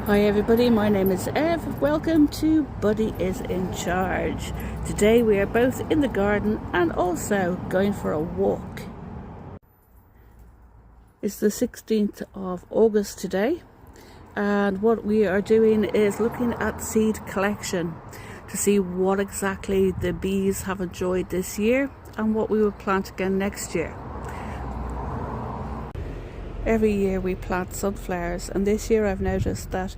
Hi everybody, my name is Ev. Welcome to Buddy is in Charge. Today we are both in the garden and also going for a walk. It's the 16th of August today, and what we are doing is looking at seed collection to see what exactly the bees have enjoyed this year and what we will plant again next year. Every year we plant sunflowers, and this year I've noticed that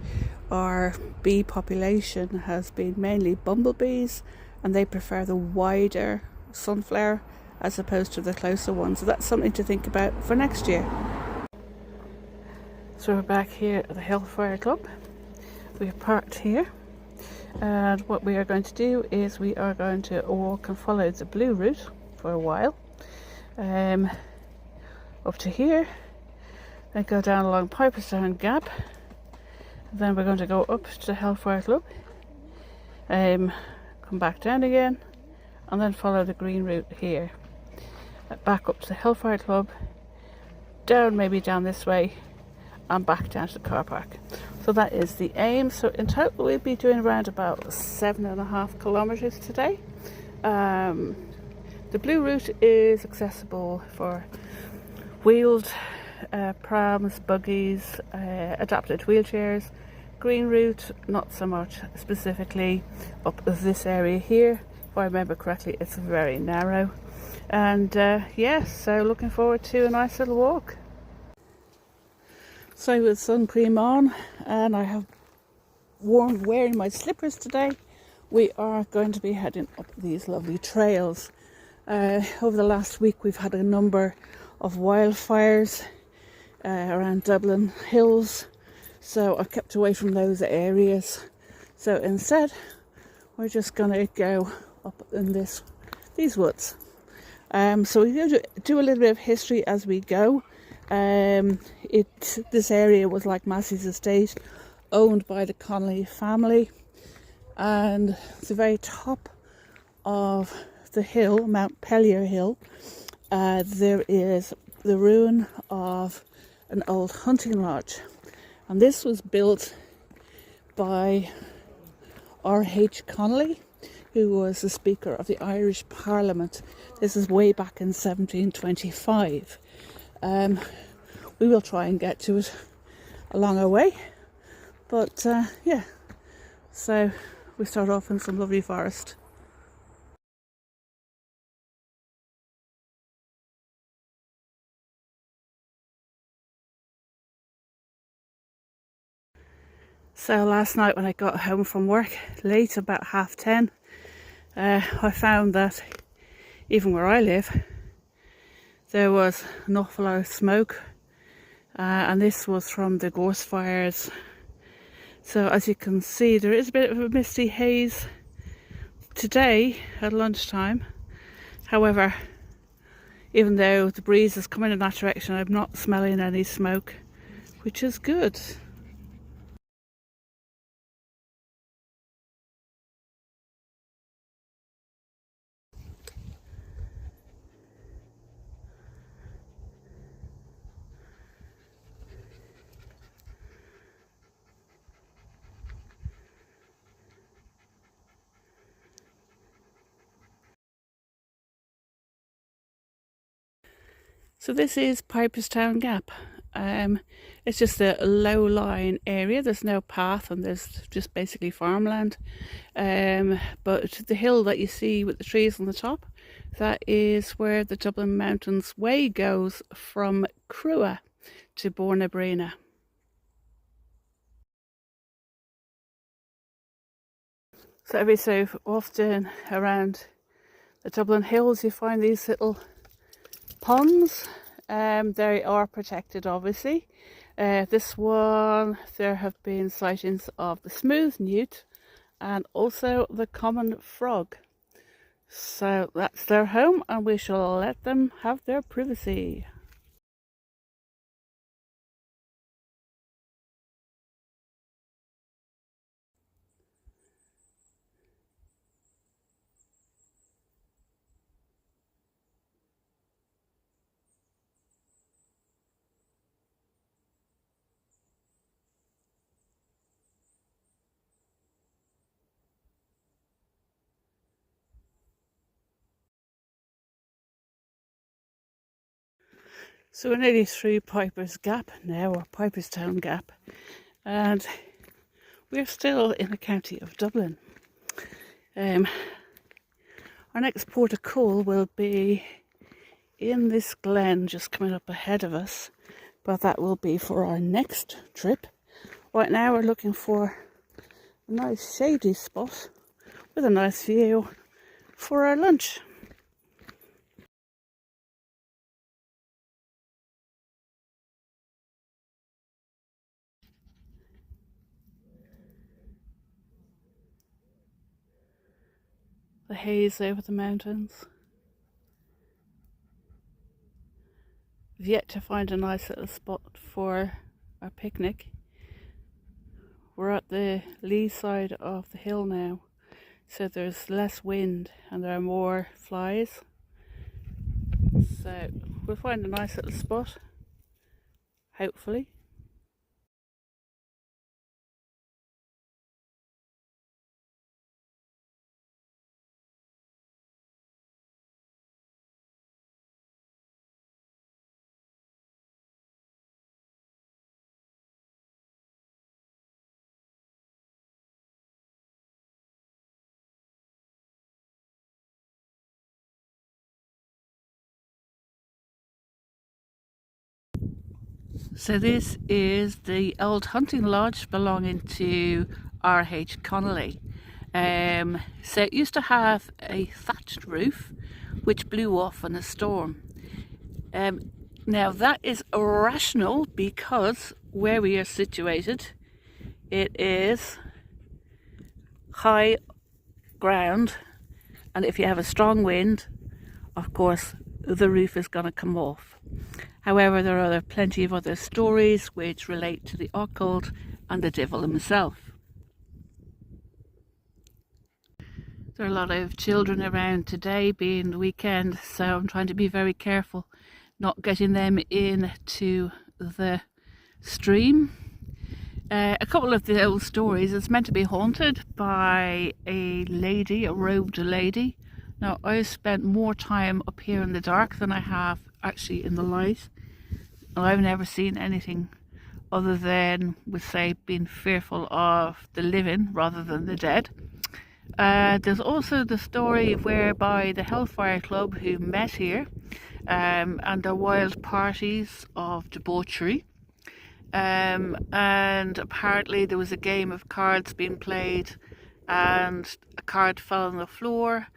our bee population has been mainly bumblebees, and they prefer the wider sunflower as opposed to the closer one. So that's something to think about for next year. So we're back here at the Hellfire Club. We've parked here, and what we are going to do is we are going to walk and follow the blue route for a while up to here. Then go down along Piperstown Gap. Then we're going to go up to the Hellfire Club, come back down again, and then follow the green route here. Back up to the Hellfire Club, maybe down this way, and back down to the car park. So that is the aim. So in total we'll be doing around about 7.5 kilometres today. The blue route is accessible for wheeled prams, buggies, adapted wheelchairs. Green route, not so much, specifically up this area here. If I remember correctly, it's very narrow. And yes, so looking forward to a nice little walk. So with sun cream on, and I have wearing my slippers today, we are going to be heading up these lovely trails. Over the last week we've had a number of wildfires around Dublin Hills, so I've kept away from those areas. So instead we're just going to go up in these woods. So we're going to do a little bit of history as we go. This area was like Massey's estate, owned by the Connolly family, and the very top of the hill, Mount Pelier Hill, there is the ruin of an old hunting lodge, and this was built by R.H. Connolly, who was the Speaker of the Irish Parliament. This is way back in 1725. We will try and get to it along our way, but yeah, so we start off in some lovely forest. So last night when I got home from work, late, about 10:30, I found that even where I live, there was an awful lot of smoke, and this was from the gorse fires. So as you can see, there is a bit of a misty haze today at lunchtime. However, even though the breeze is coming in that direction, I'm not smelling any smoke, which is good. So this is Piperstown Gap. It's just a low-lying area. There's no path, and there's just basically farmland. But the hill that you see with the trees on the top, that is where the Dublin Mountains Way goes from Crua to Bornabrena. So every so often around the Dublin Hills you find these little ponds. They are protected, obviously. This one, there have been sightings of the smooth newt and also the common frog. So that's their home, and we shall let them have their privacy. So we're nearly through Piper's Gap now, or Piperstown Gap, and we're still in the county of Dublin. Our next port of call will be in this glen just coming up ahead of us, but that will be for our next trip. Right now we're looking for a nice shady spot with a nice view for our lunch. The haze over the mountains. We've yet to find a nice little spot for our picnic. We're at the lee side of the hill now, so there's less wind and there are more flies. So we'll find a nice little spot, hopefully. So this is the old hunting lodge belonging to R.H. Connolly. So it used to have a thatched roof which blew off in a storm. Now that is irrational because where we are situated, it is high ground, and if you have a strong wind, of course the roof is going to come off. However, there are plenty of other stories which relate to the occult and the devil himself. There are a lot of children around today, being the weekend, so I'm trying to be very careful not getting them into the stream. A couple of the old stories, it's meant to be haunted by a lady, a robed lady. Now, I've spent more time up here in the dark than I have actually in the light. And I've never seen anything other than, we say, being fearful of the living rather than the dead. There's also the story whereby the Hellfire Club who met here and their wild parties of debauchery. And apparently there was a game of cards being played and a card fell on the floor.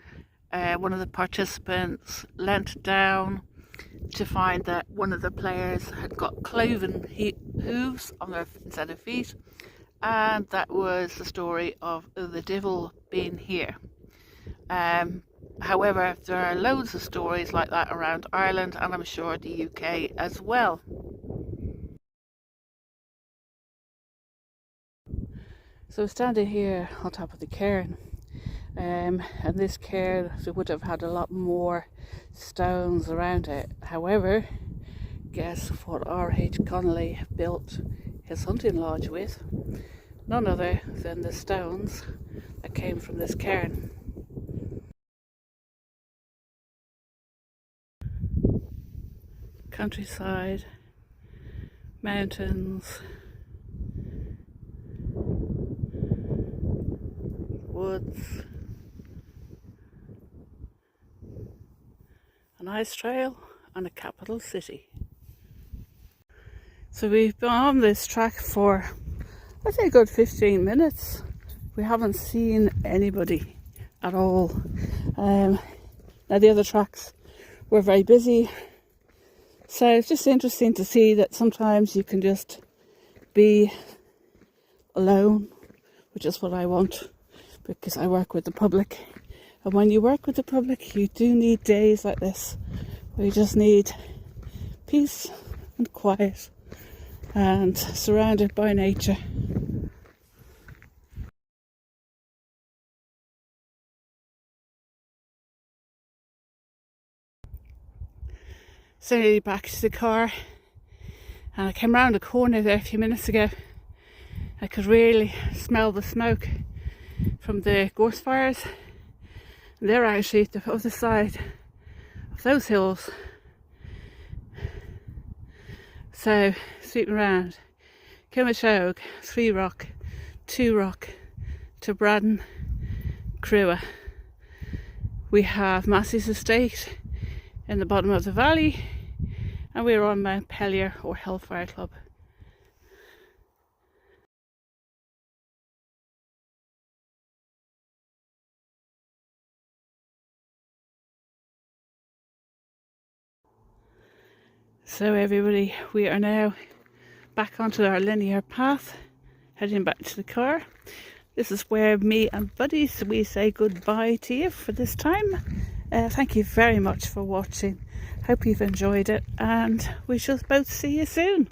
One of the participants leant down to find that one of the players had got cloven hooves on their instead of feet, and that was the story of the devil being here. However, there are loads of stories like that around Ireland, and I'm sure the UK as well. So standing here on top of the cairn, and this cairn would have had a lot more stones around it. However, guess what R.H. Connolly built his hunting lodge with? None other than the stones that came from this cairn. Countryside, mountains, woods, an ice trail and a capital city. So we've been on this track for, I'd say, a good 15 minutes. We haven't seen anybody at all. Now the other tracks were very busy, so it's just interesting to see that sometimes you can just be alone, which is what I want, because I work with the public. And when you work with the public, you do need days like this, where you just need peace and quiet and surrounded by nature. So nearly back to the car, and I came round the corner there a few minutes ago. I could really smell the smoke from the gorse fires. They're actually at the other side of those hills. So sweeping around Kilmashog, 3 Rock, 2 Rock to Braddon, Crua. We have Massey's estate in the bottom of the valley, and we're on Mount Pelier or Hellfire Club. So everybody, we are now back onto our linear path, heading back to the car. This is where me and buddies, we say goodbye to you for this time. Thank you very much for watching. Hope you've enjoyed it, and we shall both see you soon.